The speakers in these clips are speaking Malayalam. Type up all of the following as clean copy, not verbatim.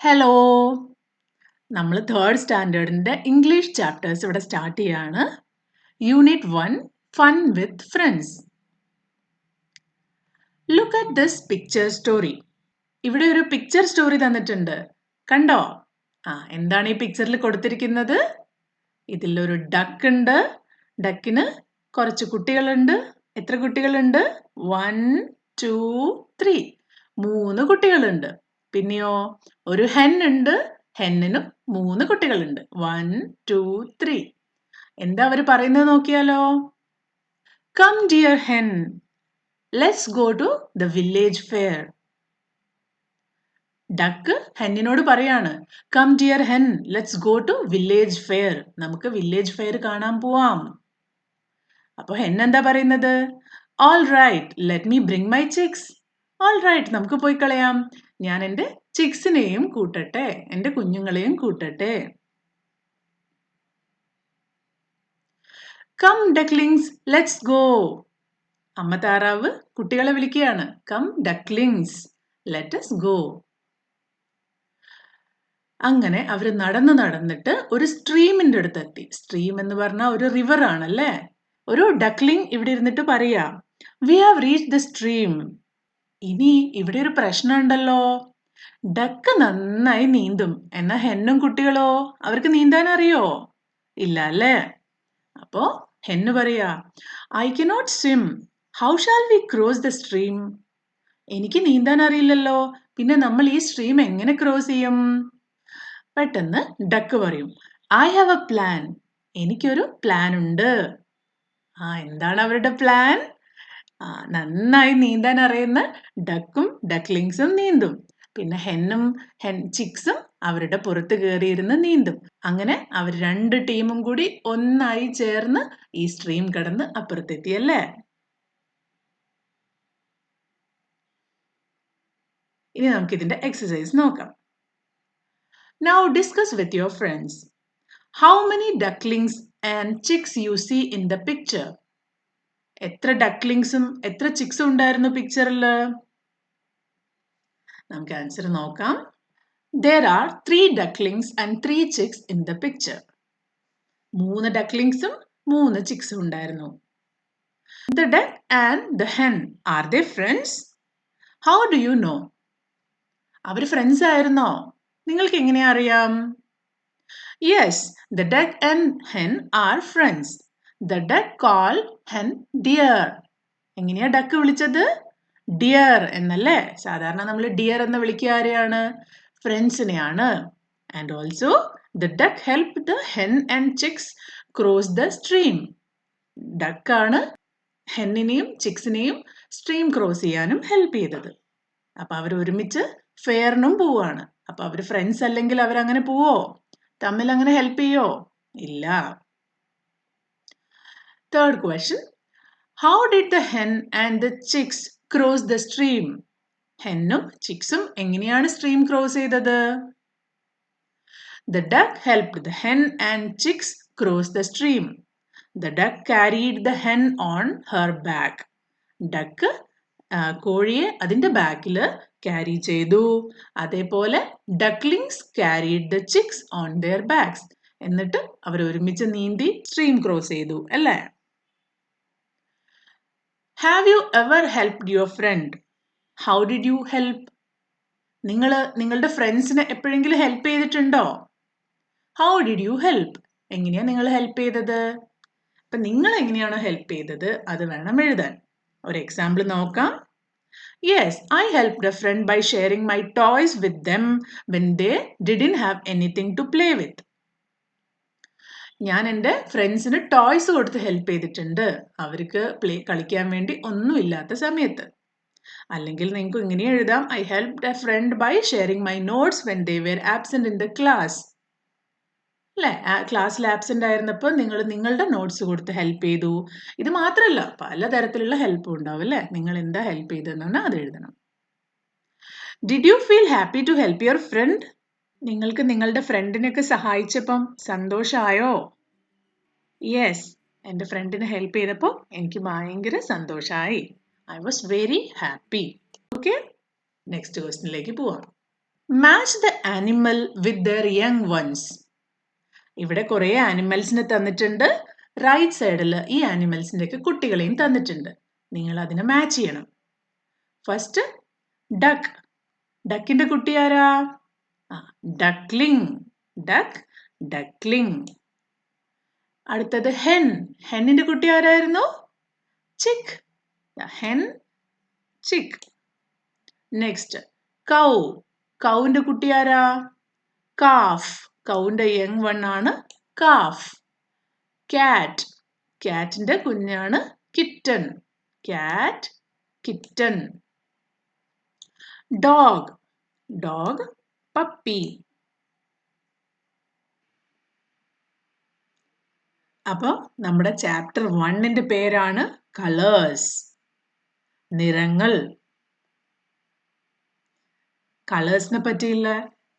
ഹലോ, നമ്മൾ തേർഡ് സ്റ്റാൻഡേർഡിൻ്റെ ഇംഗ്ലീഷ് ചാപ്റ്റേഴ്സ് ഇവിടെ സ്റ്റാർട്ട് ചെയ്യാണ്. Unit 1 fun with friends. Look at this picture story. ഇവിടെ ഒരു പിക്ചർ സ്റ്റോറി തന്നിട്ടുണ്ട്, കണ്ടോ? എന്താണ് ഈ പിക്ചറിൽ കൊടുത്തിരിക്കുന്നത്? ഇതിലൊരു ഡക്ക് ഉണ്ട്. ഡക്കിന് കുറച്ച് കുട്ടികളുണ്ട്. എത്ര കുട്ടികളുണ്ട്? 1, 2, 3. 3 കുട്ടികളുണ്ട്. പിന്നെയോ ഒരു ഹെൻ ഉണ്ട്. ഹെന്നിനും 3 കുട്ടികളുണ്ട്. 1, 2, 3. എന്താ അവർ പറയുന്നത് നോക്കിയാലോ? Come dear hen, let's go to the village fair. Duck ഹെന്നിനോട് പറയാണ്, come dear hen, let's go to village fair. നമുക്ക് വില്ലേജ് ഫെയർ കാണാൻ പോവാം. അപ്പോൾ ഹെൻ എന്താ പറയുന്നത്? All right, let me bring my chicks. All right, നമുക്ക് പോയി കളയാം. ഞാൻ എൻ്റെ ചിക്സിനെയും കൂട്ടട്ടെ, എൻ്റെ കുഞ്ഞുങ്ങളെയും കൂട്ടട്ടെ. Come ducklings, let's go. അമ്മ താറാവ് കുട്ടികളെ വിളിക്കുകയാണ്. Come ducklings, let us go. അങ്ങനെ അവർ നടന്നിട്ട് ഒരു സ്ട്രീമിന്റെ അടുത്തെത്തി. സ്ട്രീം എന്ന് പറഞ്ഞാൽ ഒരു റിവർ ആണല്ലേ. ഒരു ഡക്ലിംഗ് ഇവിടെ ഇരുന്നിട്ട് പറയാ, we have reach the stream. ഇനി ഇവിടെ ഒരു പ്രശ്നം ഉണ്ടല്ലോ. ഡക്ക് നന്നായി നീന്തും, എന്നാ ഹെന്നും കുട്ടികളോ, അവർക്ക് നീന്താൻ അറിയോ? ഇല്ല അല്ലേ? അപ്പോ ഹെന്ന് പറയാ, I cannot swim, how shall we cross the stream. എനിക്ക് നീന്താൻ അറിയില്ലല്ലോ, പിന്നെ നമ്മൾ ഈ സ്ട്രീം എങ്ങനെ ക്രോസ് ചെയ്യും? പെട്ടെന്ന് ഡക്ക് പറയും, ഐ ഹാവ് എ പ്ലാൻ. എനിക്കൊരു പ്ലാൻ ഉണ്ട്. എന്താണ് അവരുടെ പ്ലാൻ? നന്നായി നീന്താൻ അറിയുന്ന ഡക്കും ഡക്ലിങ്സും നീന്തും. പിന്നെ ഹെൻ ചിക്സും അവരുടെ പുറത്ത് കയറിയിരുന്ന് നീന്തും. അങ്ങനെ അവർ 2 ടീമും കൂടി ഒന്നായി ചേർന്ന് ഈ സ്ട്രീം കടന്ന് അപ്പുറത്തെത്തിയല്ലേ. ഇനി നമുക്ക് ഇതിന്റെ എക്സസൈസ് നോക്കാം. Now discuss with your friends. How many ducklings and chicks you see in the picture? എത്ര ഡക്ലിങ്സും എത്ര ചിക്സും ഉണ്ടായിരുന്നു പിക്ചറിൽ? നമുക്ക് ആൻസർ നോക്കാം. There are 3 ducklings and 3 chicks in the picture. 3 ducklings-ഉം 3 chicks-ഉം ഉണ്ടായിരുന്നു. The duck and the hen, are they friends? How do you know? അവർ ഫ്രണ്ട്സ് ആയിരുന്നോ? നിങ്ങൾക്ക് എങ്ങനെ അറിയാം? Yes, the duck and hen are friends. The duck called hen dear. എങ്ങനെയാ ഡക്ക് വിളിച്ചത്? ഡിയർ എന്നല്ലേ. സാധാരണ നമ്മൾ ഡിയർ എന്ന് വിളിക്കുക ആരെയാണ്? ഫ്രണ്ട്സിനെയാണ്. And also the duck help the hen and chicks cross the stream. ഡക്കാണ് ഹെന്നിനെയും ചിക്സിനെയും സ്ട്രീം ക്രോസ് ചെയ്യാനും ഹെൽപ്പ് ചെയ്തത്. അപ്പൊ അവർ ഒരുമിച്ച് ഫെയറിനും പോവാണ്. അപ്പൊ അവർ ഫ്രണ്ട്സ് അല്ലെങ്കിൽ അവരങ്ങനെ പോവോ? തമ്മിൽ അങ്ങനെ ഹെൽപ്പ് ചെയ്യോ? ഇല്ല. Third question, how did the hen and the chicks cross the stream? ഹെന്നും ചിക്സും എങ്ങനെയാണ് സ്ട്രീം ക്രോസ് ചെയ്തത്? The duck helped the hen and chicks cross the stream. The duck carried the hen on her back. Duck കോഴിയെ അതിന്റെ ബാക്കിൽ ക്യാരി ചെയ്തു. അതേപോലെ ducklings carried the chicks on their backs. എന്നിട്ട് അവർ ഒരുമിച്ച് നീന്തി സ്ട്രീം ക്രോസ് ചെയ്തു അല്ലേ? Have you ever helped your friend? How did you help? നിങ്ങൾ നിങ്ങളുടെ ഫ്രണ്ട്സിനെ എപ്പോഴെങ്കിലും ഹെൽപ്പ് ചെയ്തിട്ടുണ്ടോ? How did you help? എങ്ങനെയാ നിങ്ങൾ ഹെൽപ്പ് ചെയ്തത്? അപ്പൊ നിങ്ങൾ എങ്ങനെയാണോ ഹെൽപ്പ് ചെയ്തത് അത് വേണം എഴുതാൻ. ഒരു എക്സാമ്പിൾ നോക്കാം. Yes, I helped a friend by sharing my toys with them when they didn't have anything to play with. ഞാൻ എൻ്റെ ഫ്രണ്ട്സിന് ടോയ്സ് കൊടുത്ത് ഹെൽപ്പ് ചെയ്തിട്ടുണ്ട്, അവർക്ക് കളിക്കാൻ വേണ്ടി ഒന്നുമില്ലാത്ത സമയത്ത്. അല്ലെങ്കിൽ നിങ്ങൾക്ക് ഇങ്ങനെ എഴുതാം, I helped a friend by sharing my notes when they were absent in the class. അല്ലേ? ക്ലാസ്സിൽ ആബ്സെന്റ് ആയിരുന്നപ്പോൾ നിങ്ങൾ നിങ്ങളുടെ നോട്ട്സ് കൊടുത്ത് ഹെൽപ്പ് ചെയ്തു. ഇത് മാത്രമല്ല, പലതരത്തിലുള്ള ഹെൽപ്പും ഉണ്ടാവും അല്ലേ? നിങ്ങൾ എന്താ ഹെൽപ്പ് ചെയ്തതെന്നാണ് അത് എഴുതണം. Did you feel happy to help your friend? നിങ്ങൾക്ക് നിങ്ങളുടെ ഫ്രണ്ടിനെയൊക്കെ സഹായിച്ചപ്പം സന്തോഷമായോ? യെസ്, എൻ്റെ ഫ്രണ്ടിനെ ഹെൽപ്പ് ചെയ്തപ്പോൾ എനിക്ക് ഭയങ്കര സന്തോഷമായി. I was very happy. Okay, next ക്വസ്റ്റ്യനിലേക്ക് പോവാം. Match the animal with their young ones. ഇവിടെ കുറേ ആനിമൽസിനെ തന്നിട്ടുണ്ട്. റൈറ്റ് സൈഡിൽ ഈ ആനിമൽസിന്റെ ഒക്കെ കുട്ടികളെയും തന്നിട്ടുണ്ട്. നിങ്ങൾ അതിനെ മാച്ച് ചെയ്യണം. First duck. ഡക്കിന്റെ കുട്ടി ആരാ? ഡക്ലിംഗ്. Duck, duckling. അടുത്തത് ഹെൻ. ഹെന്നിന്റെ കുട്ടി ആരായിരുന്നു? ചിക്ക്. ഹെൻ, ചിക്ക്. നെക്സ്റ്റ് കൗ. കൗവിന്റെ കുട്ടി ആരാ? കാഫ്. കൗവിന്റെ യങ് വൺ ആണ് കാഫ്. കാറ്റ്. കാറ്റിന്റെ കുഞ്ഞാണ് കിറ്റൺ. കാറ്റ്, കിറ്റൺ. ഡോഗ്. Dog, puppy. അപ്പൊ നമ്മുടെ ചാപ്റ്റർ 1ന്റെ പേരാണ് കളേഴ്സ്. നിറങ്ങൾ. കളേഴ്സിനെ പറ്റിയുള്ള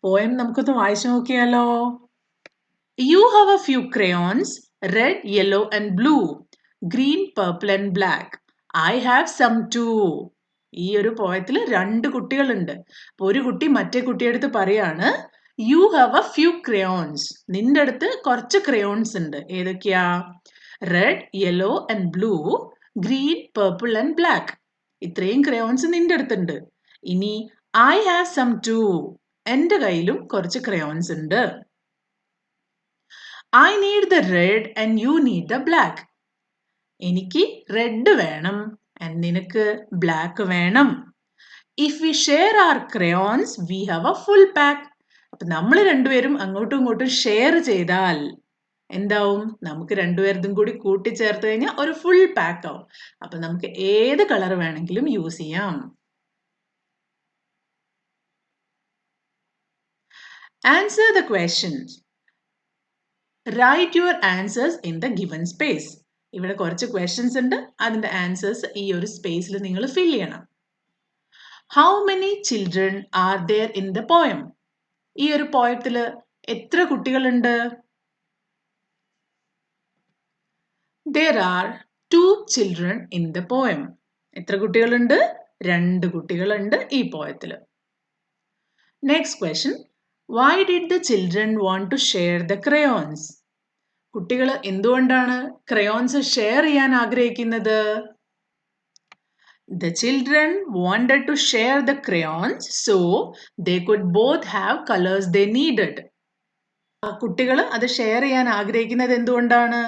പോയം നമുക്കൊന്ന് വായിച്ചു നോക്കിയാലോ? You have a few crayons, red, yellow and blue, green, purple and black. I have some too. ഈ ഒരു പോയത്തിൽ 2 കുട്ടികളുണ്ട്. അപ്പൊ ഒരു കുട്ടി മറ്റേ കുട്ടിയെടുത്ത് പറയാണ്, You have a few crayons. നിന്റെ അടുത്ത് കുറച്ച് crayons ഉണ്ട്. ഏതൊക്കെയാ? Red, yellow and blue, green, purple and black. ഇത്രയും crayons നിന്റെ അടുത്തുണ്ട്. ഇനി I have some too. എൻ്റെ കയ്യിലും കുറച്ച് crayons ഉണ്ട്. I need the red and you need the black. എനിക്ക് റെഡ് വേണം and നിനക്ക് ബ്ലാക്ക് വേണം. If we share our crayons, we have a full pack. അപ്പൊ നമ്മൾ രണ്ടുപേരും അങ്ങോട്ടും ഇങ്ങോട്ടും ഷെയർ ചെയ്താൽ എന്താവും? നമുക്ക് രണ്ടുപേർക്കും കൂടി കൂട്ടിച്ചേർത്ത് കഴിഞ്ഞാൽ ഒരു ഫുൾ പാക്ക് ആവും. അപ്പൊ നമുക്ക് ഏത് കളർ വേണമെങ്കിലും യൂസ് ചെയ്യാം. Answer the questions. Write your answers in the given space. ഇവിടെ കുറച്ച് questions ഉണ്ട്. അതിന്റെ ആൻസേഴ്സ് ഈ ഒരു സ്പേസിൽ നിങ്ങൾ ഫിൽ ചെയ്യണം. How many children are there in the poem? ഈ ഒരു പോയത്തിൽ എത്ര കുട്ടികളുണ്ട്? There are 2 children in the poem. എത്ര കുട്ടികളുണ്ട്? 2 കുട്ടികളുണ്ട് ഈ പോയത്തിൽ. Next question. Why did the children want to share the crayons? കുട്ടികൾ എന്തുകൊണ്ടാണ് crayons ഷെയർ ചെയ്യാൻ ആഗ്രഹിക്കുന്നത്? The children wanted to share the crayons so they could both have colors they needed. കുട്ടികൾ അത് ഷെയർ ചെയ്യാൻ ആഗ്രഹിക്കുന്നത് എന്തുകൊണ്ടാണ്?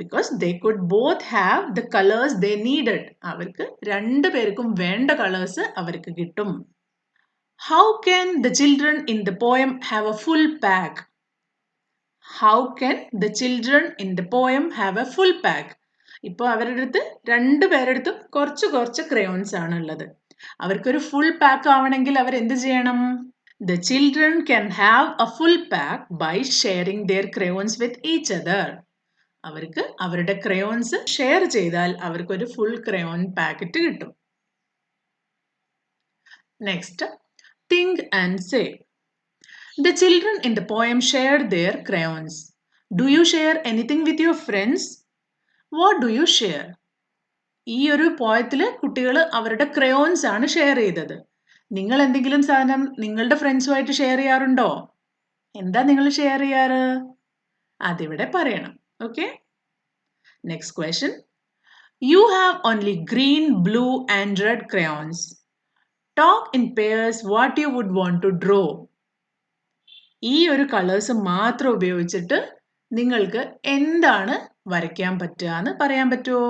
Because they could both have the colors they needed. അവർക്ക് രണ്ടു പേർക്കും വേണ്ട കളേഴ്സ് അവർക്ക് കിട്ടും. How can the children in the poem have a full pack? How can the children in the poem have a full pack? ഇപ്പോൾ അവരുടെ അടുത്ത് രണ്ടു പേരെടുത്തും കുറച്ച് crayons ആണ് ഉള്ളത്. അവർക്കൊരു ഫുൾ പാക്ക് ആവണമെങ്കിൽ അവർ എന്ത് ചെയ്യണം? The children can have a full pack by sharing their crayons with each other. അവർക്ക് അവരുടെ crayons ഷെയർ ചെയ്താൽ അവർക്കൊരു ഫുൾ crayon പാക്കറ്റ് കിട്ടും. Next, think and say. The children in the poem shared their crayons. Do you share anything with your friends? What do you share? ഈ ഒരു പോയത്തിൽ കുട്ടികൾ അവരുടെ crayons ആണ് ഷെയർ ചെയ്തത്. നിങ്ങൾ എന്തെങ്കിലും സാധനം നിങ്ങളുടെ ഫ്രണ്ട്സുമായിട്ട് ഷെയർ ചെയ്യാറുണ്ടോ? എന്താ നിങ്ങൾ ഷെയർ ചെയ്യാറ്? അതിവിടെ പറയണം. Okay? Next question. You have only green, blue and red crayons. Talk in pairs what you would want to draw. ഈ ഒരു കളേഴ്സ് മാത്രം ഉപയോഗിച്ചിട്ട് നിങ്ങൾക്ക് എന്താണ് വരയ്ക്കാൻ പറ്റുക എന്ന് പറയാൻ പറ്റുമോ?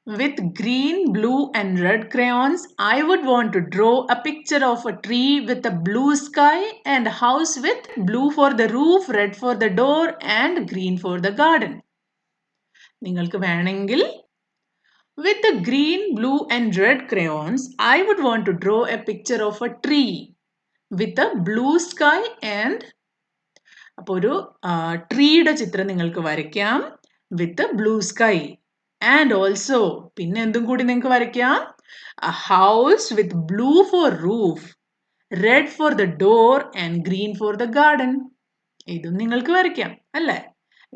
With green, blue and red crayons, I would want to draw a picture of a tree with a blue sky and a house with blue for the roof, red for the door and green for the garden. നിങ്ങൾക്ക് വേണമെങ്കിൽ with the green, blue and red crayons, I would want to draw a picture of a tree with a blue sky and അപ്പോൾ ഒരു ട്രീയുടെ ചിത്രം നിങ്ങൾക്ക് വരയ്ക്കാം with a blue sky. And also, പിന്നെ എന്തും കൂടി നിങ്ങൾക്ക് വരയ്ക്കാം? A house with blue for roof, red for the door and green for the garden. ഇതും നിങ്ങൾക്ക് വരയ്ക്കാം അല്ലേ?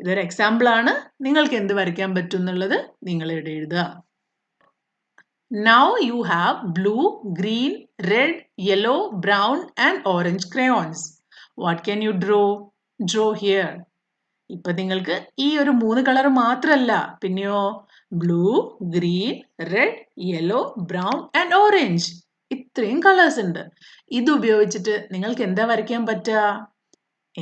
ഇതൊരു എക്സാമ്പിൾ ആണ്. നിങ്ങൾക്ക് എന്ത് വരയ്ക്കാൻ പറ്റും എന്നുള്ളത് നിങ്ങൾ ഇവിടെ എഴുതുക. Now you have blue, green, red, yellow, brown and orange crayons. What can you draw? Draw here. ഇപ്പൊ നിങ്ങൾക്ക് ഈ ഒരു 3 കളർ മാത്രമല്ല, പിന്നെയോ blue, green, red, yellow, brown and orange. ഇത്രയും കളേഴ്സ് ഉണ്ട്. ഇത് ഉപയോഗിച്ചിട്ട് നിങ്ങൾക്ക് എന്താ വരയ്ക്കാൻ പറ്റുക?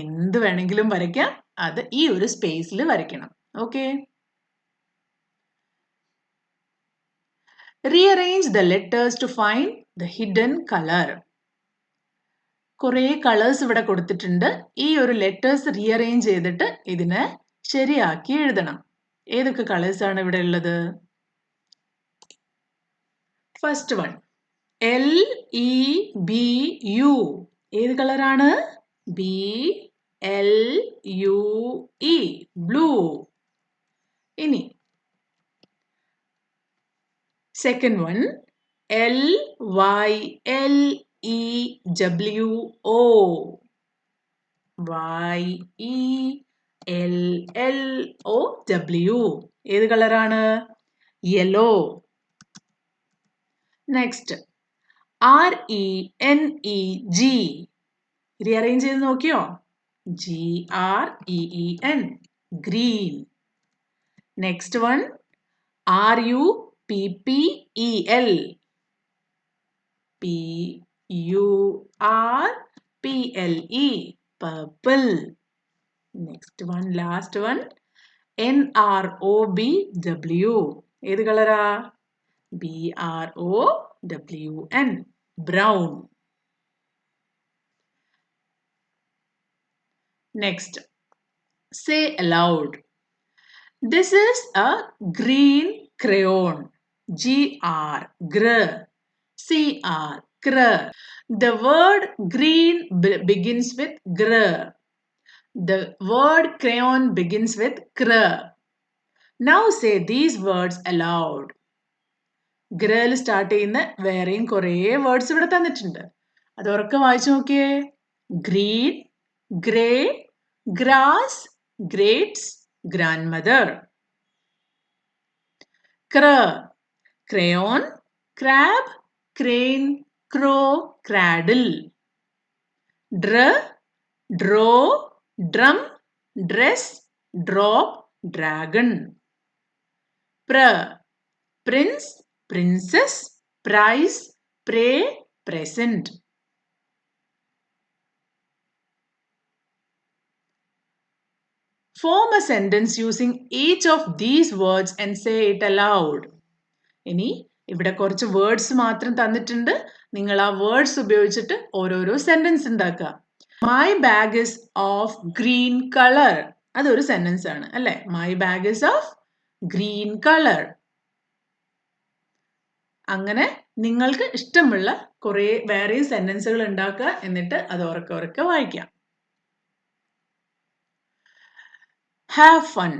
എന്ത് വേണമെങ്കിലും വരയ്ക്കാം. അത് ഈ ഒരു സ്പേസിൽ വരയ്ക്കണം. Okay. Rearrange the letters to find the hidden color. കുറേ കളേഴ്സ് ഇവിടെ കൊടുത്തിട്ടുണ്ട്. ഈ ഒരു ലെറ്റേഴ്സ് റീഅറേഞ്ച് ചെയ്തിട്ട് ഇതിനെ ശരിയാക്കി എഴുതണം. ഏതൊക്കെ കളേഴ്സ് ആണ് ഇവിടെ ഉള്ളത്? First one LEBU. ഏത് കളറാണ്? BLUE, blue. ഇനി സെക്കൻഡ് വൺ YELLEWO. YELLLOW. ഏത് കളറാണ്? യെല്ലോ. Next RENEG. റീഅറേഞ്ച് ചെയ്ത് നോക്കിയോ? GREEN, green. Next one RUPPEL. PURPLE, purple. Next one, last one, NROBW. ഏത് കളറാ? BROWN, brown. Next, say aloud. This is a green crayon. GR, gr. CR, cr. The word green begins with gr. The word crayon begins with cr. Now say these words aloud. ഗ്രയിൽ start ചെയ്യുന്ന വേറെയും കുറേ വേർഡ്സ് ഇവിടെ തന്നിട്ടുണ്ട്. അത് ഉറക്കെ വായിച്ചു നോക്കിയേ. Green, grey, grass, grapes, grandmother. ക്ര, crayon, crab, crane, crow, cradle. Dr, draw, drum, dress, drop, dragon. Pr, prince, princess, prize, prey, present. Form a sentence using each of these words and say it aloud. ഇനി ഇവിടെ കുറച്ച് വേർഡ്സ് മാത്രം തന്നിട്ടുണ്ട്. നിങ്ങൾ ആ വേർഡ്സ് ഉപയോഗിച്ചിട്ട് ഓരോരോ സെന്റൻസ് ഉണ്ടാക്കുക. My bag is of green colour. അതൊരു സെന്റൻസ് ആണ് അല്ലെ? My bag is of green colour. അങ്ങനെ നിങ്ങൾക്ക് ഇഷ്ടമുള്ള കുറെ വേറെ സെന്റൻസുകൾ ഉണ്ടാക്കുക. എന്നിട്ട് അത് ഉറക്കെ ഉറക്കെ വായിക്കാം. Have fun.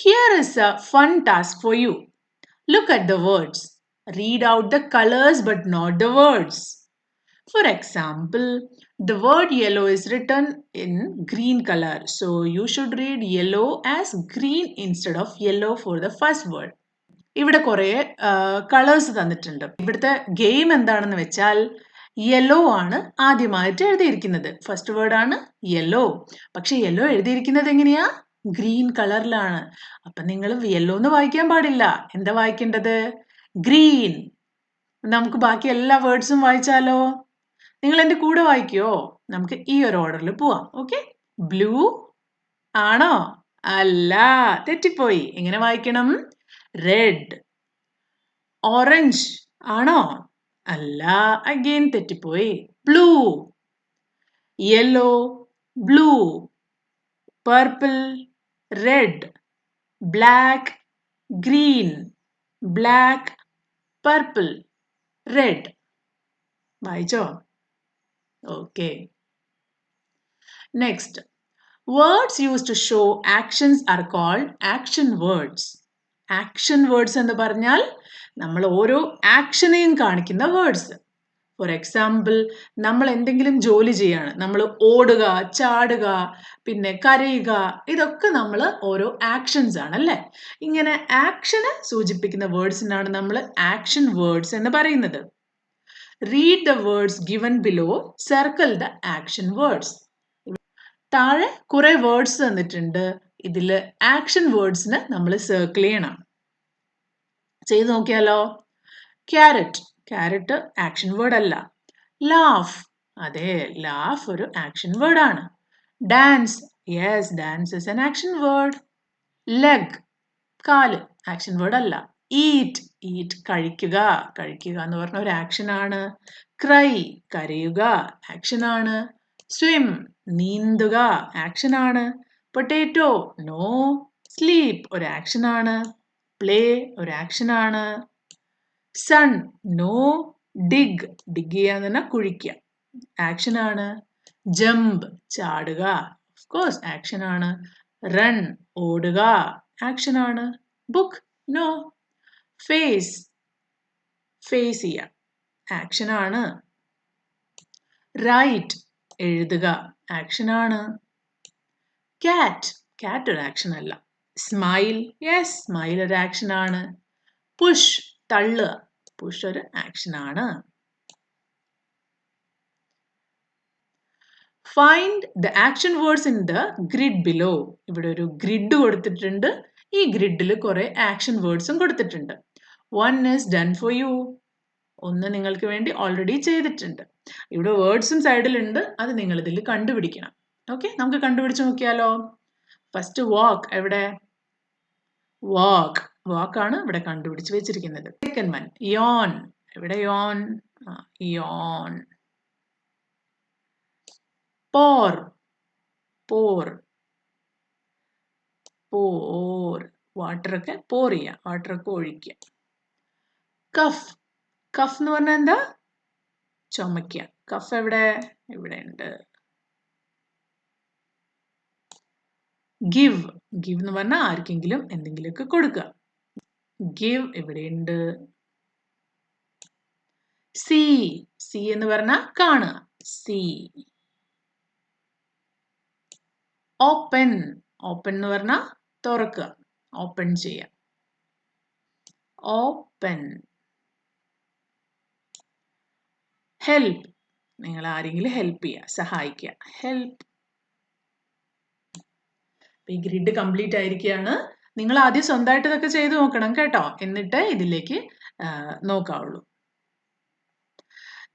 Here is a fun task for you. Look at the words. Read out the colors but not the words. For example, the word yellow is written in green color. So you should read yellow as green instead of yellow for the first word. ഇവിടെ കുറേ കളേഴ്സ് തന്നിട്ടുണ്ട്. ഇവിടുത്തെ ഗെയിം എന്താണെന്ന് വെച്ചാൽ യെല്ലോ ആണ് ആദ്യമായിട്ട് എഴുതിയിരിക്കുന്നത്. ഫസ്റ്റ് വേർഡ് ആണ് യെല്ലോ. പക്ഷെ യെല്ലോ എഴുതിയിരിക്കുന്നത് എങ്ങനെയാ? ഗ്രീൻ കളറിലാണ്. അപ്പൊ നിങ്ങൾ യെല്ലോ എന്ന് വായിക്കാൻ പാടില്ല. എന്താ വായിക്കേണ്ടത്? ഗ്രീൻ. നമുക്ക് ബാക്കി എല്ലാ വേർഡ്സും വായിച്ചാലോ? നിങ്ങൾ എൻ്റെ കൂടെ വായിക്കോ? നമുക്ക് ഈ ഒരു ഓർഡറിൽ പോവാം. ഓക്കെ. ബ്ലൂ ആണോ? അല്ല, തെറ്റിപ്പോയി. എങ്ങനെ വായിക്കണം? റെഡ്. ഓറഞ്ച് ആണോ? അല്ല, അഗെയിൻ തെറ്റിപ്പോയി. Blue. Yellow, blue. Purple, red. Black, green. Black, purple, red. വായിച്ചോ? Okay. Next, words use to show actions are called action words. ആക്ഷൻ വേർഡ്സ് എന്ന് പറഞ്ഞാൽ നമ്മൾ ഓരോ ആക്ഷനെയും കാണിക്കുന്ന വേർഡ്സ്. ഫോർ എക്സാമ്പിൾ, നമ്മൾ എന്തെങ്കിലും ജോലി ചെയ്യാണ്, നമ്മൾ ഓടുക, ചാടുക, പിന്നെ കരയുക, ഇതൊക്കെ നമ്മൾ ഓരോ ആക്ഷൻസ് ആണ് അല്ലേ? ഇങ്ങനെ ആക്ഷനെ സൂചിപ്പിക്കുന്ന വേർഡ്സിനാണ് നമ്മൾ ആക്ഷൻ വേർഡ്സ് എന്ന് പറയുന്നത്. Read the words given below, circle the action words. താഴെ കുറെ വേർഡ്സ് തന്നിട്ടുണ്ട്. ഇതിൽ ആക്ഷൻ വേർഡ്സിന് നമ്മൾ സർക്കിൾ ചെയ്യണം. ചെയ്ത് നോക്കിയാലോ? ക്യാരറ്റ്, ക്യാരറ്റ് ആക്ഷൻ വേർഡ് അല്ല. ലാഫ്, അതെ, ലാഫ് ഒരു ആക്ഷൻ വേർഡ് ആണ്. Dance, yes, dance is an action word. Leg, കാല്, ആക്ഷൻ വേർഡ് അല്ല. ഈറ്റ്, ഈറ്റ് കഴിക്കുക, കഴിക്കുക എന്ന് പറഞ്ഞ ഒരു ആക്ഷൻ ആണ്. ക്രൈ, കരയുക, ആക്ഷൻ ആണ്. സ്വിം, നീന്തുക, ആക്ഷൻ ആണ്. Potato, no. സ്ലീപ്പ്, ഒരു ആക്ഷൻ ആണ്. പ്ലേ, ഒരു ആക്ഷൻ ആണ്. Sun, no. ഡിഗ്, ഡിഗ് ചെയ്യാന്ന് പറഞ്ഞാൽ കുഴിക്കുക, ആക്ഷൻ ആണ്. ജമ്പ്, ചാടുക, ഓഫ് കോഴ്സ് ആക്ഷൻ ആണ്. റൺ, ഓടുക, ആക്ഷൻ ആണ്. Book, no. ഫേസ്, ഫേസ് ചെയ്യുക, ആക്ഷൻ ആണ്. റൈറ്റ്, എഴുതുക, ആക്ഷൻ ആണ്. കാറ്റ്, കാറ്റ് ഒരു ആക്ഷൻ അല്ല. സ്മൈൽ, യെസ്, സ്മൈൽ ഒരു ആക്ഷൻ ആണ്. പുഷ്, തള്ളുക, പുഷ് ഒരു ആക്ഷൻ ആണ്. Find the action words in the grid below. ഇവിടെ ഒരു ഗ്രിഡ് കൊടുത്തിട്ടുണ്ട്. ഈ ഗ്രിഡിൽ കുറെ ആക്ഷൻ വേർഡ്സും കൊടുത്തിട്ടുണ്ട്. One is done for you, ഒന്ന് നിങ്ങൾക്ക് വേണ്ടി ഓൾറെഡി ചെയ്തിട്ടുണ്ട്. ഇവിടെ വേർഡ്സും സൈഡിലുണ്ട്, അത് നിങ്ങൾ ഇതിൽ കണ്ടുപിടിക്കണം. ഓക്കെ, നമുക്ക് കണ്ടുപിടിച്ച് നോക്കിയാലോ? ഫസ്റ്റ് വാക്ക്, എവിടെ? വാക്ക്, വാക്കാണ് ഇവിടെ കണ്ടുപിടിച്ച് വെച്ചിരിക്കുന്നത്. സെക്കൻഡ് വൺ യോൺ, എവിടെ യോൺ? യോൺ. പോർ, പോർ, പോർ, വാട്ടറൊക്കെ പോർ ചെയ്യുക, വാട്ടറൊക്കെ ഒഴിക്കുക. കഫ്, കഫ് എന്ന് പറഞ്ഞാൽ എന്താ? ചുമക്കുക. കഫ് എവിടെ? ഇവിടെ ഉണ്ട്. ഗിവ്, ഗിവ് എന്ന് പറഞ്ഞാൽ ആർക്കെങ്കിലും എന്തെങ്കിലുമൊക്കെ കൊടുക്കുക. ഗിവ് ഇവിടെയുണ്ട്. സീ, സീ എന്ന് പറഞ്ഞാൽ കാണുക, സീ. ഓപ്പൺ, ഓപ്പൺ എന്ന് പറഞ്ഞാൽ തുറക്കുക, ഓപ്പൺ ചെയ്യുക, ഓപ്പൺ. ഹെൽപ്പ്, നിങ്ങൾ ആരെങ്കിലും ഹെൽപ്പ് ചെയ്യുക, സഹായിക്കുക, ഹെൽപ്പ്. ഈ ഗ്രിഡ് കംപ്ലീറ്റ് ആയിരിക്കുകയാണ്. നിങ്ങൾ ആദ്യം സ്വന്തമായിട്ട് ഇതൊക്കെ ചെയ്ത് നോക്കണം കേട്ടോ, എന്നിട്ട് ഇതിലേക്ക് നോക്കാവുള്ളൂ.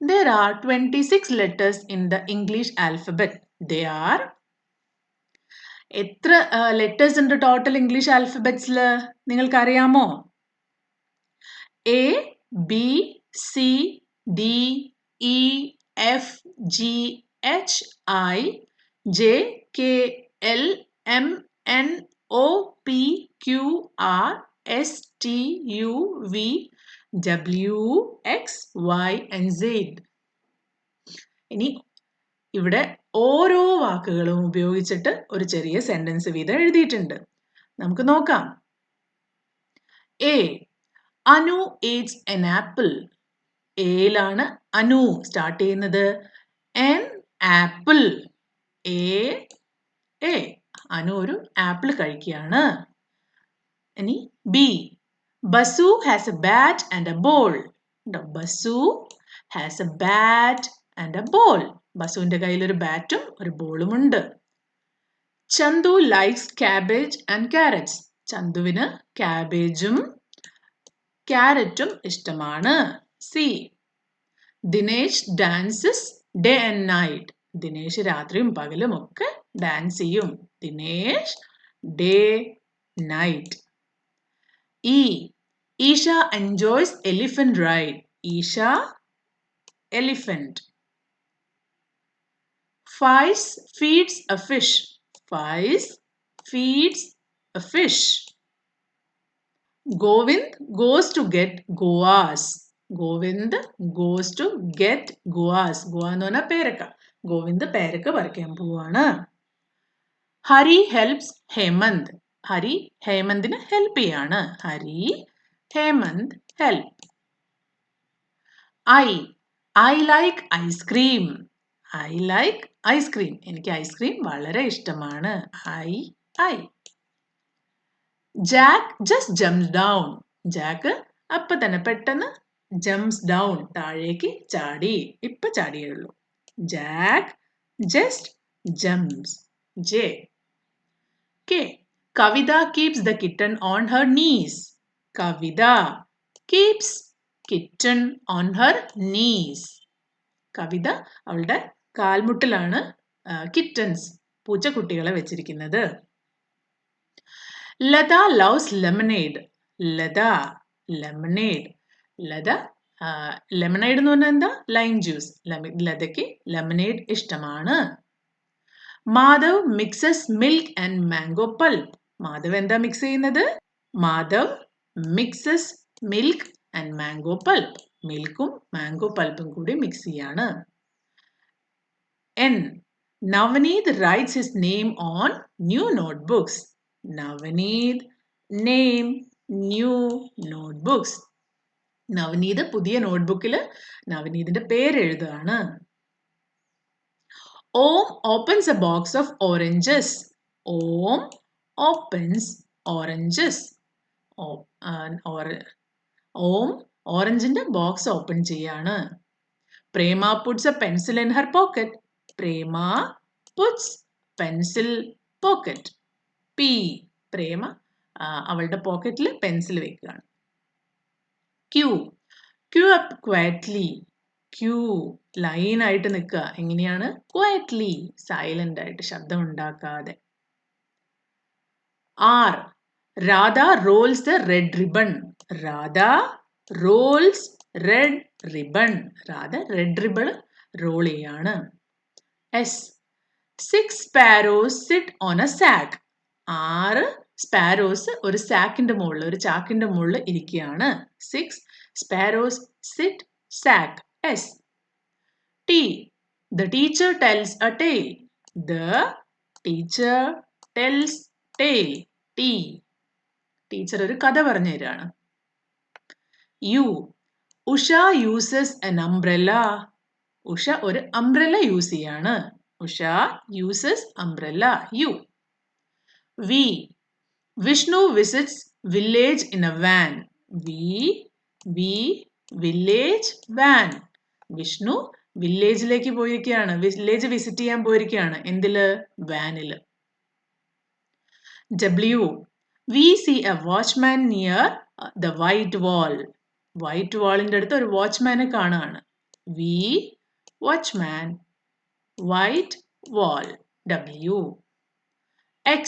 There are 26 letters in the English alphabet. They are, എത്ര ലെറ്റേഴ്സ് ഉണ്ട് ടോട്ടൽ ഇംഗ്ലീഷ് ആൽഫബറ്റ്സിൽ നിങ്ങൾക്ക് അറിയാമോ? A, B, C, D, E, F, G, H, I, J, K, L, M, N, O, P, Q, R, S, T, U, V, W, X, Y and Z. ഇനി ഇവിടെ ഓരോ വാക്കുകളും ഉപയോഗിച്ചിട്ട് ഒരു ചെറിയ സെന്റൻസ് വീതം എഴുതിയിട്ടുണ്ട്. നമുക്ക് നോക്കാം. A, Anu eats an apple. എയിലാണ് അനു സ്റ്റാർട്ട് ചെയ്യുന്നത്. എൻ ആപ്പിൾ, എ, അനു ഒരു ആപ്പിൾ കഴിക്കുകയാണ്. ഇനി B, Basu has a bat and a ball. Basu has a bat and a ball. ബസുവിന്റെ കയ്യിൽ ഒരു ബാറ്റും ഒരു ബോളും ഉണ്ട്. Chandu likes cabbage and carrots. ചന്തുവിന് ക്യാബേജും ക്യാരറ്റും ഇഷ്ടമാണ്. C, Dinesh dances day and night. Dinesh രാത്രിയും പകലും ഒക്കെ ഡാൻസ് ചെയ്യും. Dinesh day night. E, Eesha enjoys elephant ride. Isha elephant. Faiz feeds a fish. Faiz feeds a fish. Govind goes to get goas. Govind goes to get goas. Goa എന്ന് പറഞ്ഞാൽ പേരക്ക. ഗോവിന്ദ് പേരക്ക പറിക്കാൻ പോവാണ്. ഹരി helps ഹേമന്ത്. ഹരി ഹേമന്തിന് ഹെൽപ്പ് ചെയ്യാണ്. Hari Hemanth help. I, I like ice cream. I like ice cream. എനിക്ക് ഐസ്ക്രീം വളരെ ഇഷ്ടമാണ്. I. Jack just jumps down. Jack അപ്പൊ തന്നെ പെട്ടെന്ന് jumps down. താഴേക്ക് ചാടി. ഇപ്പൊ ചാടിയേ ഉള്ളൂ. Jack just jumps. J. K. Kavita keeps the kitten on her knees. Kavita keeps kitten on her knees. കവിത അവളുടെ കാൽമുട്ടിലാണ് കിറ്റൻസ് പൂച്ചക്കുട്ടികളെ വെച്ചിരിക്കുന്നത്. Latha loves lemonade. Latha lemonade. Latha lemonade എന്ന് പറഞ്ഞാൽ എന്താ? Lime juice. ലതയ്ക്ക് ലെമനേഡ് ഇഷ്ടമാണ്. Madhav mixes milk and mango pulp. Madhav എന്താ മിക്സ് ചെയ്യുന്നത്? Madhav mixes milk and mango pulp. മിൽക്കും മാംഗോ പൾപ്പും കൂടി മിക്സ് ചെയ്യാണ്. N. Navneet writes his name on new notebooks. Navneet name new notebooks. Navneet പുതിയ നോട്ട്ബുക്കിൽ നവനീതിന്റെ പേര് എഴുതുകയാണ്. Om opens a box of oranges. Om opens oranges. Om ഓറഞ്ചിന്റെ ബോക്സ് ഓപ്പൺ ചെയ്യാണ്. Prema puts a pencil in her pocket. Prema puts pencil pocket. P. പ്രേമ അവളുടെ പോക്കറ്റിൽ പെൻസിൽ വെക്കുകയാണ്. Q. Queue up quietly. Q line ആയിട്ട് നിൽക്കുക. എങ്ങനെയാണ്? Quietly, സൈലന്റ് ആയിട്ട്, ശബ്ദം ഉണ്ടാക്കാതെ. R. Radha rolls the red ribbon. Radha rolls red ribbon. Radha red ribbon roll ചെയ്യാണ്. S. 6 sparrows sit on a sack. 6 sparrows ഒരു സാക്കിന്റെ മുകളിൽ, ഒരു ചാക്കിന്റെ മുകളിൽ ഇരിക്കുകയാണ്. 6 sparrows sit sack. S. T. The teacher tells a tale. The teacher tells tale. T. Teacher ഒരു കഥ പറഞ്ഞു തരാണ്. U. Usha uses an umbrella. Usha ഒരു അംബ്രല്ല യൂസ് ചെയ്യാണ്. Usha uses umbrella. U. V. Vishnu visits village in a van. Village van. Vishnu വില്ലേജിലേക്ക് പോയിരിക്കുകയാണ്. വില്ലേജ് വിസിറ്റ് ചെയ്യാൻ പോയിരിക്കുകയാണ്. എന്തില്? വാനില്. W. We see a watchman near the white wall. White വാളിന്റെ അടുത്ത് ഒരു വാച്ച്മാനെ കാണുകയാണ്. We watchman. White wall. W. X.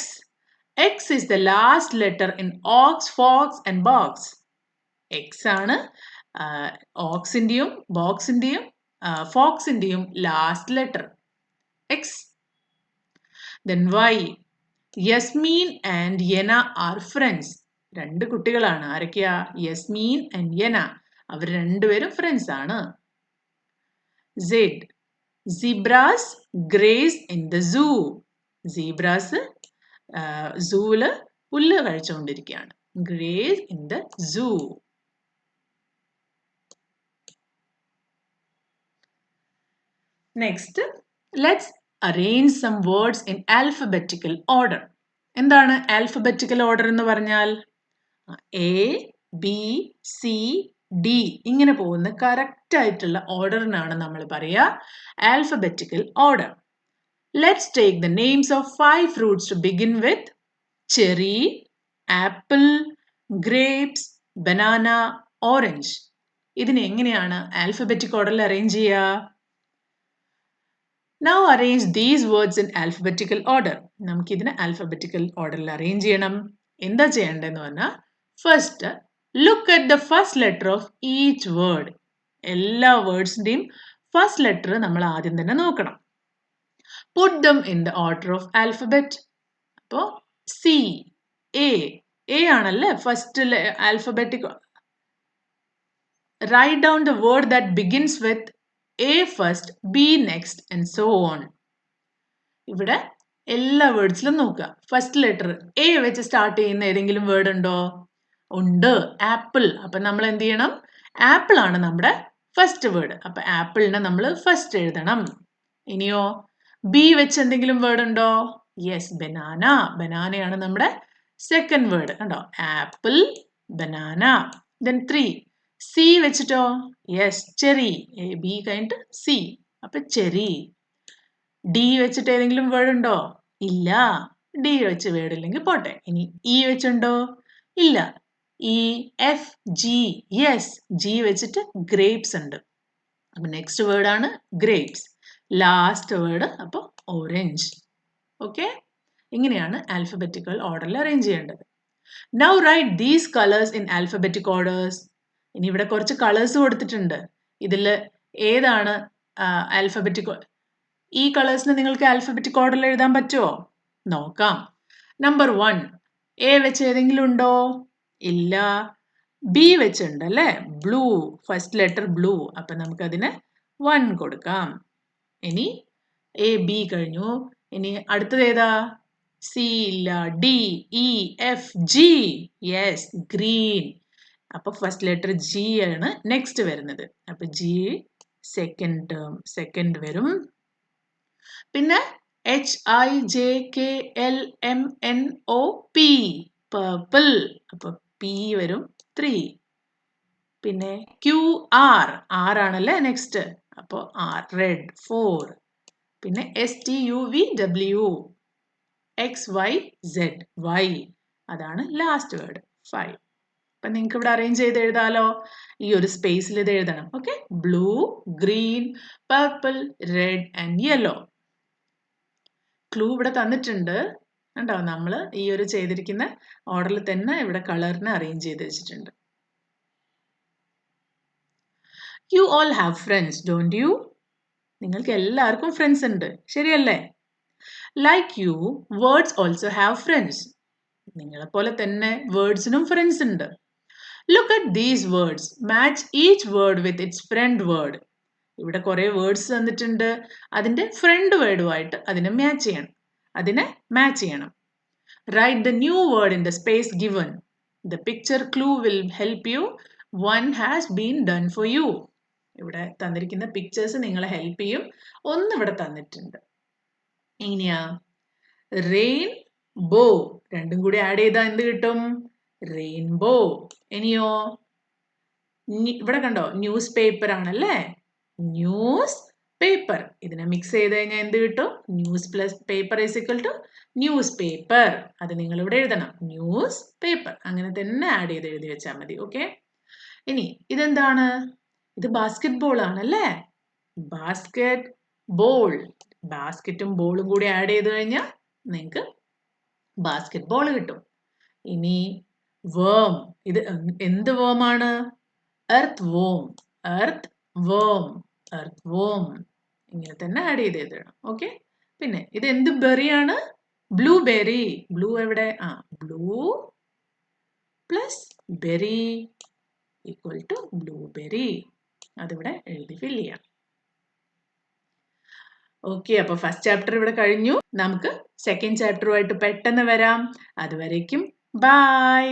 X is the last letter in ox, fox and box. X ആണ് ഓക്സിന്റെയും ബോക്സിന്റെയും ഫോക്സിന്റെയും last letter. X. Then Y. Yasmin and Yena are friends. രണ്ട് കുട്ടികളാണ്. ആരൊക്കെയാ? യസ്മീൻ ആൻഡ് യന. അവർ രണ്ടുപേരും ഫ്രണ്ട്സ് ആണ്. Z. Zebras graze in the zoo. Zebras സൂവില് പുല്ല് കഴിച്ചുകൊണ്ടിരിക്കുകയാണ്. Graze in the zoo. Next, let's arrange some words in alphabetical order. എന്താണ് alphabetical order എന്ന് പറഞ്ഞാൽ? A, B, C, D ഇങ്ങനെ പോകുന്ന കറക്റ്റ് ആയിട്ടുള്ള ഓർഡറിനാണ് നമ്മൾ പറയുക alphabetical order. Let's take the names of 5 fruits to begin with. Cherry, apple, grapes, banana, orange. ഇതിനെ എങ്ങനെയാണ് alphabetic orderൽ arrange ചെയ്യുക? Now arrange these words in alphabetical order. നമുക്ക് ഇതിനെ alphabetical orderൽ arrange ചെയ്യണം. എന്താ ചെയ്യേണ്ടതെന്ന് പറഞ്ഞാൽ first look at the first letter of each word. എല്ലാ വേർഡ്സിന്റെയും ഫസ്റ്റ് ലെറ്റർ നമ്മൾ ആദ്യം തന്നെ നോക്കണം. Put them in the order of alphabet. അപ്പോ C, A ആണല്ലേ first alphabetic. Write down the word that begins with A first, B next and so on. ഇവിടെ എല്ലാ വേർഡ്സിലും നോക്കുക. ഫസ്റ്റ് ലെറ്റർ A വെച്ച് സ്റ്റാർട്ട് ചെയ്യുന്ന ഏതെങ്കിലും വേർഡ് ഉണ്ടോ? ഉണ്ട്. ആപ്പിൾ. അപ്പൊ നമ്മൾ എന്ത് ചെയ്യണം? ആപ്പിൾ ആണ് നമ്മുടെ ഫസ്റ്റ് വേർഡ്. അപ്പൊ ആപ്പിളിനെ നമ്മൾ ഫസ്റ്റ് എഴുതണം. ഇനിയോ ബി വെച്ച് എന്തെങ്കിലും വേർഡ് ഉണ്ടോ? Yes, banana. ബനാനയാണ് നമ്മുടെ സെക്കൻഡ് വേർഡ്. കണ്ടോ? Apple, banana. ദെൻ 3. സി വെച്ചിട്ടോ? Yes, cherry. എ ബി കഴിഞ്ഞിട്ട് സി. അപ്പൊ ചെറി. ഡി വെച്ചിട്ട് ഏതെങ്കിലും വേർഡ് ഉണ്ടോ? ഇല്ല. ഡി വെച്ച് വേർഡ് ഇല്ലെങ്കിൽ പോട്ടെ. ഇനി ഇ വെച്ചുണ്ടോ? ഇല്ല. E, F, G. Yes, G വെച്ചിട്ട് ഗ്രേപ്സ് ഉണ്ട്. അപ്പൊ നെക്സ്റ്റ് വേർഡ് ആണ് ഗ്രേപ്സ്. ലാസ്റ്റ് വേർഡ് അപ്പൊ ഓറഞ്ച്. ഓക്കെ, ഇങ്ങനെയാണ് ആൽഫബറ്റിക്കൽ ഓർഡറിൽ അറേഞ്ച് ചെയ്യേണ്ടത്. Now write these colours in alphabetic orders. ഇനി ഇവിടെ കുറച്ച് കളേഴ്സ് കൊടുത്തിട്ടുണ്ട്. ഇതിൽ ഏതാണ് ആൽഫബറ്റിക്? ഈ കളേഴ്സിന് നിങ്ങൾക്ക് ആൽഫബറ്റിക് ഓർഡറിൽ എഴുതാൻ പറ്റുമോ? നോക്കാം. നമ്പർ 1, എ വെച്ച് ഏതെങ്കിലും ഉണ്ടോ? ഇല്ല. ബി വെച്ചുണ്ട് അല്ലേ? Blue, first letter blue. അപ്പൊ നമുക്കതിന് 1 കൊടുക്കാം. ഇനി എ ബി കഴിഞ്ഞു. ഇനി അടുത്തത് ഏതാ? സി ഇല്ല. D, E, F, G. Yes, green. അപ്പൊ ഫസ്റ്റ് ലെറ്റർ ജി ആണ് നെക്സ്റ്റ് വരുന്നത്. അപ്പൊ ജി സെക്കൻഡ് വരും. പിന്നെ HIJKLMNOP, പർപ്പിൾ. അപ്പൊ പി വരും 3. പിന്നെ QR, ആണല്ലേ നെക്സ്റ്റ്. അപ്പൊ റെഡ് 4. പിന്നെ STUVW, XYZ, Y. അതാണ് ലാസ്റ്റ് വേർഡ് 5. അപ്പൊ നിങ്ങൾക്ക് ഇവിടെ അറേഞ്ച് ചെയ്ത് എഴുതാലോ. ഈ ഒരു സ്പേസിൽ ഇത് എഴുതണം. Okay, blue, green, purple, red and yellow. Clue ഇവിടെ തന്നിട്ടുണ്ട്. കണ്ടോ? നമ്മൾ ഈ ഒരു ചെയ്തിരിക്കുന്ന ഓർഡറിൽ തന്നെ ഇവിടെ കളറിനെ അറേഞ്ച് ചെയ്ത് വെച്ചിട്ടുണ്ട്. You all have friends, don't you? നിങ്ങൾക്ക് എല്ലാവർക്കും ഫ്രണ്ട്സ് ഉണ്ട്, ശരിയല്ലേ? Like you, words also have friends. നിങ്ങളെ പോലെ തന്നെ വേർഡ്സിനും ഫ്രണ്ട്സ് ഉണ്ട്. Look at these words, match each word with its friend word. ഇവിടെ കുറെ വേർഡ്സ് തന്നിട്ടുണ്ട്. അതിന്റെ ഫ്രണ്ട് വേർഡുമായിട്ട് അതിനെ മാച്ച് ചെയ്യണം. Write the new word in the space given. The picture clue will help you. One has been done for you. ഇവിടെ തന്നിരിക്കുന്ന പിക്ചേഴ്സ് നിങ്ങളെ ഹെൽപ്പ് ചെയ്യും. ഒന്ന് ഇവിടെ തന്നിട്ടുണ്ട്. ഇനിയാ റെയിൻ ബോ, രണ്ടും കൂടി ആഡ് ചെയ്താൽ എന്ത് കിട്ടും? റെയിൻബോ. ഇനിയോ ഇവിടെ കണ്ടോ? ന്യൂസ് പേപ്പർ ആണല്ലേ? News paper. ഇതിനെ മിക്സ് ചെയ്ത് കഴിഞ്ഞാൽ എന്ത് കിട്ടും? News plus paper is equal to news paper. അത് നിങ്ങൾ ഇവിടെ എഴുതണം, ന്യൂസ് പേപ്പർ. അങ്ങനെ തന്നെ ആഡ് ചെയ്ത് എഴുതി വെച്ചാൽ മതി. ഓക്കെ, ഇനി ഇതെന്താണ്? ഇത് ബാസ്കറ്റ് ബോൾ ആണല്ലേ? Basketball. ബാസ്കറ്റും ബോളും കൂടി ആഡ് ചെയ്ത് കഴിഞ്ഞാൽ നിങ്ങൾക്ക് ബാസ്കറ്റ് ബോൾ കിട്ടും. ഇനി വേം. ഇത് എന്ത് വേം ആണ്? എർത്ത് വേം. എർത്ത് വേം. എർത്ത് വേം. ഇങ്ങനെ തന്നെ ആഡ് ചെയ്ത് എഴുതണം. ഓക്കെ, പിന്നെ ഇത് എന്ത് ബെറിയാണ്? ബ്ലൂബെറി. ബ്ലൂ എവിടെ? Blue plus berry equal to blueberry. അതിവിടെ എഴുതി ഫിൽ ചെയ്യാം. ഓക്കെ, അപ്പൊ ഫസ്റ്റ് ചാപ്റ്റർ ഇവിടെ കഴിഞ്ഞു. നമുക്ക് സെക്കൻഡ് ചാപ്റ്ററുമായിട്ട് പെട്ടെന്ന് വരാം. അതുവരേക്കും ബൈ.